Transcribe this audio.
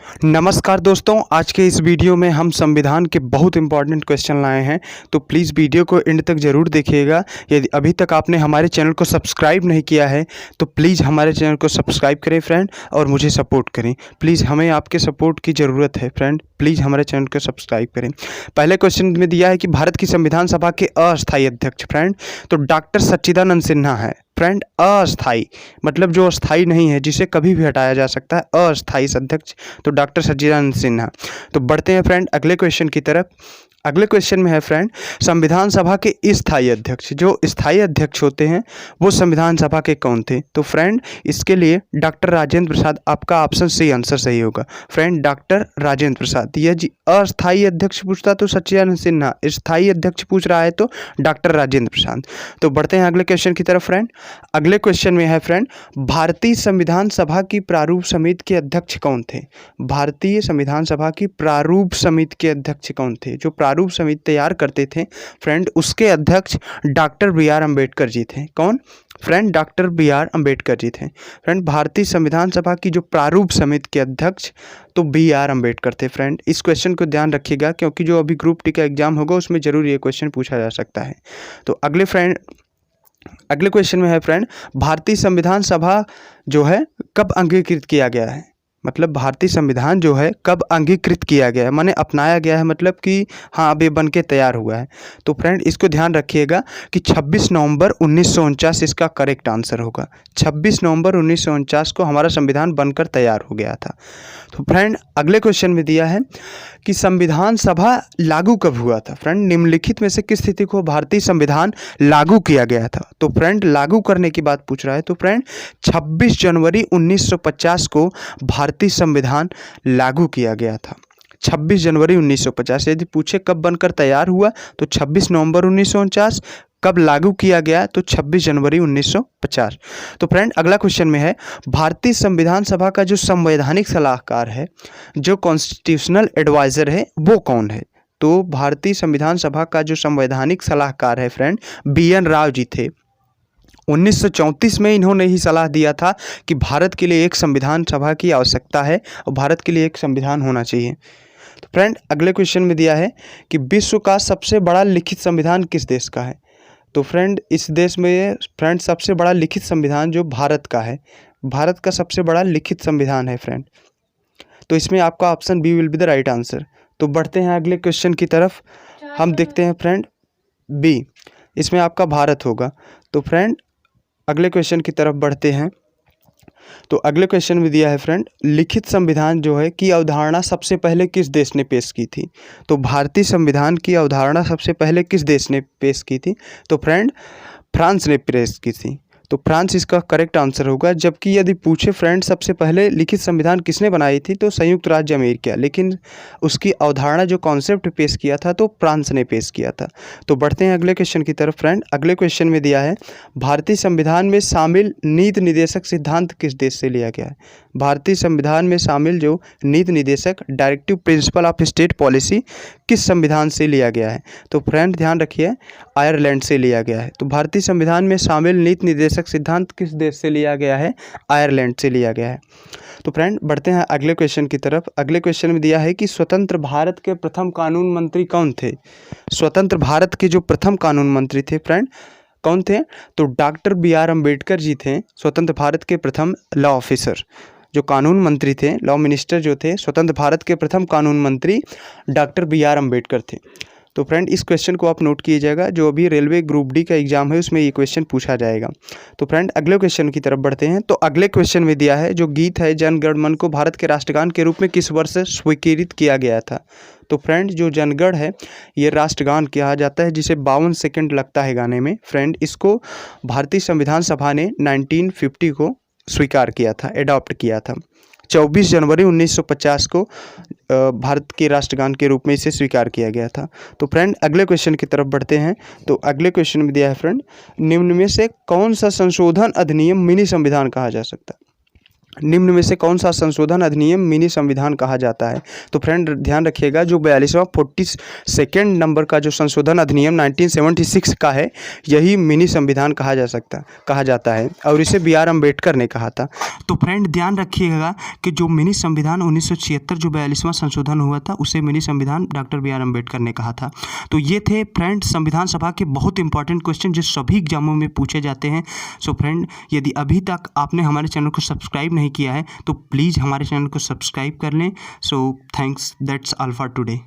नमस्कार दोस्तों, आज के इस वीडियो में हम संविधान के बहुत इंपॉर्टेंट क्वेश्चन लाए हैं। तो प्लीज़ वीडियो को एंड तक ज़रूर देखिएगा। यदि अभी तक आपने हमारे चैनल को सब्सक्राइब नहीं किया है तो प्लीज़ हमारे चैनल को सब्सक्राइब करें फ्रेंड, और मुझे सपोर्ट करें। प्लीज़ हमें आपके सपोर्ट की ज़रूरत है फ्रेंड, प्लीज़ हमारे चैनल को सब्सक्राइब करें। पहले क्वेश्चन में दिया है कि भारत की संविधान सभा के अस्थायी अध्यक्ष फ्रेंड, तो डॉक्टर सच्चिदानंद सिन्हा है फ्रेंड। अस्थाई मतलब जो अस्थाई नहीं है, जिसे कभी भी हटाया जा सकता है, अस्थाई अध्यक्ष तो डॉक्टर सच्चिदानंद सिन्हा। तो बढ़ते हैं फ्रेंड अगले क्वेश्चन की तरफ। अगले क्वेश्चन में है फ्रेंड, संविधान सभा के स्थायी अध्यक्ष, जो स्थायी अध्यक्ष होते हैं वो संविधान सभा के कौन थे? तो फ्रेंड इसके लिए डॉक्टर राजेंद्र प्रसाद, आपका ऑप्शन सी आंसर सही होगा फ्रेंड, डॉक्टर राजेंद्र प्रसाद। यह जी अस्थायी अध्यक्ष पूछता तो सच्चिदानंद सिन्हा, स्थायी अध्यक्ष पूछ रहा है तो डॉक्टर राजेंद्र प्रसाद। तो बढ़ते हैं अगले क्वेश्चन की तरफ फ्रेंड। अगले क्वेश्चन में है फ्रेंड, भारतीय संविधान सभा की प्रारूप समिति के अध्यक्ष कौन थे? भारतीय संविधान सभा की प्रारूप समिति के अध्यक्ष कौन थे? जो प्रारूप समिति तैयार करते थे फ्रेंड, उसके अध्यक्ष doctor B R Ambedkar ji थे। कौन friend? Doctor B R Ambedkar ji थे फ्रेंड। भारतीय संविधान सभा की जो प्रारूप समिति के अध्यक्ष तो बी आर अम्बेडकर थे फ्रेंड। इस क्वेश्चन को ध्यान रखिएगा, क्योंकि जो अभी ग्रुप टी का एग्जाम होगा उसमें जरूर ये क्वेश्चन पूछा जा सकता है। तो अगले क्वेश्चन में है फ्रेंड, भारतीय संविधान सभा जो है कब अंगीकृत किया गया है? मतलब भारतीय संविधान जो है कब अंगीकृत किया गया है, माने अपनाया गया है, मतलब कि हाँ अब ये बन के तैयार हुआ है। तो फ्रेंड इसको ध्यान रखिएगा कि 26 नवंबर 1949 इसका करेक्ट आंसर होगा। 26 नवंबर 1949 को हमारा संविधान बनकर तैयार हो गया था। तो फ्रेंड अगले क्वेश्चन में दिया है कि संविधान सभा लागू कब हुआ था? फ्रेंड निम्नलिखित में से किस तिथि को भारतीय संविधान लागू किया गया था? तो फ्रेंड लागू करने की बात पूछ रहा है, तो फ्रेंड 26 जनवरी 1950 को भारतीय संविधान लागू किया गया था। 26 जनवरी 1950। यदि पूछे कब बनकर तैयार हुआ तो 26 नवंबर 1949, कब लागू किया गया तो 26 जनवरी 1950। तो फ्रेंड अगला क्वेश्चन में है, भारतीय संविधान सभा का जो संवैधानिक सलाहकार है, जो कॉन्स्टिट्यूशनल एडवाइजर है, वो कौन है? तो भारतीय संविधान सभा का जो संवैधानिक सलाहकार है friend, B N Rao ji थे। 1934 में इन्होंने ही सलाह दिया था कि भारत के लिए एक संविधान सभा की आवश्यकता है और भारत के लिए एक संविधान होना चाहिए। तो फ्रेंड अगले क्वेश्चन में दिया है कि विश्व का सबसे बड़ा लिखित संविधान किस देश का है? तो फ्रेंड इस देश में फ्रेंड सबसे बड़ा लिखित संविधान जो भारत का है, भारत का सबसे बड़ा लिखित संविधान है फ्रेंड। तो इसमें आपका option B will be the right answer. तो बढ़ते हैं अगले क्वेश्चन की तरफ। हम देखते हैं फ्रेंड बी, इसमें आपका भारत होगा। तो फ्रेंड अगले क्वेश्चन की तरफ बढ़ते हैं। तो अगले क्वेश्चन में दिया है फ्रेंड, लिखित संविधान जो है की अवधारणा सबसे पहले किस देश ने पेश की थी? तो भारतीय संविधान की अवधारणा सबसे पहले किस देश ने पेश की थी? तो फ्रेंड फ्रांस ने पेश की थी। तो फ्रांस इसका करेक्ट आंसर होगा। जबकि यदि पूछे फ्रेंड सबसे पहले लिखित संविधान किसने बनाई थी, तो संयुक्त राज्य अमेरिका, लेकिन उसकी अवधारणा जो कॉन्सेप्ट पेश किया था तो फ्रांस ने पेश किया था। तो बढ़ते हैं अगले क्वेश्चन की तरफ फ्रेंड। अगले क्वेश्चन में दिया है, भारतीय संविधान में शामिल नीति निदेशक सिद्धांत किस देश से लिया गया है? भारतीय संविधान में शामिल जो नीति निदेशक directive principle of state policy किस संविधान से लिया गया है? तो फ्रेंड ध्यान रखिए, आयरलैंड से लिया गया है। तो भारतीय संविधान में शामिल नीति निदेशक सिद्धांत किस देश से लिया गया है? आयरलैंड से लिया गया है। तो फ्रेंड बढ़ते हैं अगले क्वेश्चन की तरफ। अगले क्वेश्चन में दिया है कि स्वतंत्र भारत के प्रथम कानून मंत्री कौन थे? स्वतंत्र भारत के जो प्रथम कानून मंत्री थे फ्रेंड कौन थे? तो doctor B R Ambedkar ji थे स्वतंत्र भारत के प्रथम लॉ ऑफिसर, जो कानून मंत्री थे, लॉ मिनिस्टर जो थे, स्वतंत्र भारत के प्रथम कानून मंत्री डॉक्टर बी आर अम्बेडकर थे। तो फ्रेंड इस क्वेश्चन को आप नोट कीजिएगा, जो अभी रेलवे ग्रुप डी का एग्जाम है उसमें ये क्वेश्चन पूछा जाएगा। तो फ्रेंड अगले क्वेश्चन की तरफ बढ़ते हैं। तो अगले क्वेश्चन में दिया है, जो गीत है जन गण मन को भारत के राष्ट्रगान के रूप में किस वर्ष स्वीकृत किया गया था? तो फ्रेंड जो जनगण है ये राष्ट्रगान कहा जाता है, जिसे 52 सेकंड लगता है गाने में फ्रेंड। इसको भारतीय संविधान सभा ने 1950 को स्वीकार किया था, एडॉप्ट किया था। 24 जनवरी 1950 को भारत के राष्ट्रगान के रूप में इसे स्वीकार किया गया था। तो फ्रेंड अगले क्वेश्चन की तरफ बढ़ते हैं। तो अगले क्वेश्चन में दिया है फ्रेंड, निम्न में से कौन सा संशोधन अधिनियम मिनी संविधान कहा जा सकता है? निम्न में से कौन सा संशोधन अधिनियम मिनी संविधान कहा जाता है? तो फ्रेंड ध्यान रखिएगा, जो 42वां 42 नंबर का जो संशोधन अधिनियम 1976 का है, यही मिनी संविधान कहा जाता है और इसे बी आर अम्बेडकर ने कहा था। तो फ्रेंड ध्यान रखिएगा कि जो मिनी संविधान 1976 जो 42वां संशोधन हुआ था, उसे मिनी संविधान डॉक्टर बी आर अम्बेडकर ने कहा था। तो ये थे फ्रेंड संविधान सभा के बहुत इंपॉर्टेंट क्वेश्चन जो सभी एग्जामों में पूछे जाते हैं। सो फ्रेंड, यदि अभी तक आपने हमारे चैनल को सब्सक्राइब नहीं किया है तो प्लीज़ हमारे चैनल को सब्सक्राइब कर लें। So thanks, that's all for today.